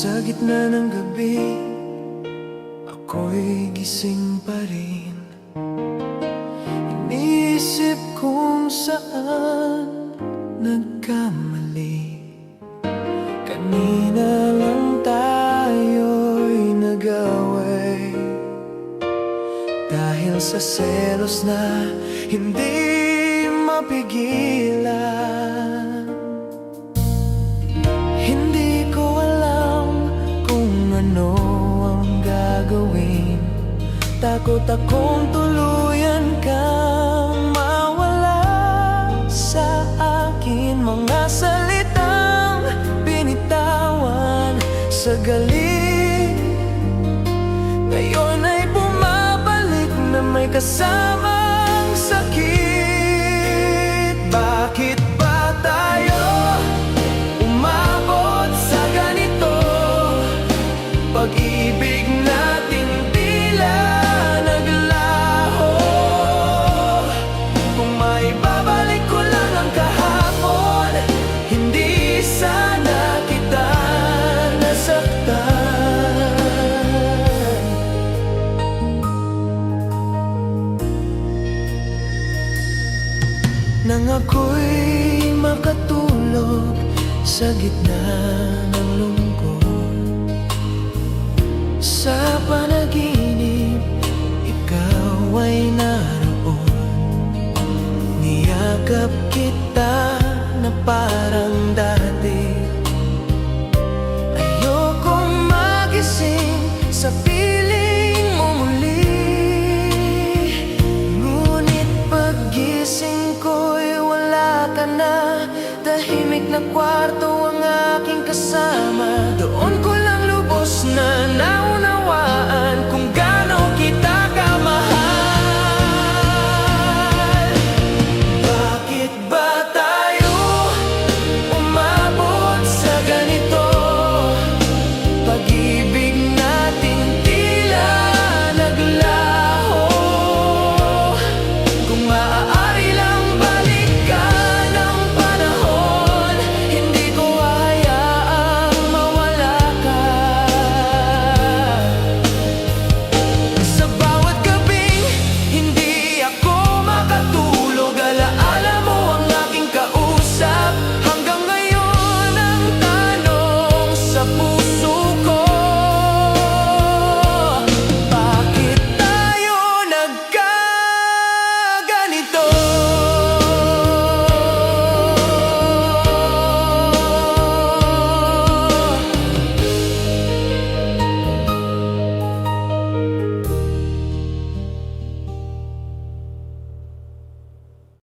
Sa gitna ng gabi, ako'y gising pa rin. Iniisip kung saan nagkamali. Kanina lang tayo'y nag-away dahil sa selos na hindi mapigilan. Hindi ko alam kung ano ang gagawin. Takot akong tuluyan kang mawala sa akin. Mga salitang binitawan sa galing, ngayon ay bumabalik na may kasamang sakit. Bakit ba tayo umabot sa ganito? Pag-ibig nating tila naglaho. Kung may babalik ko lang ang kahapon, hindi sana kita nasaktan. Nang ako'y makatulog sa gitna ng lungkot, sa panaginip, ikaw ay naroon. Niyakap kita na parang dati. Ayokong magising sa piling mo muli. Ngunit paggising ko'y wala ka na. Tahimik na kwarto ang aking kasama.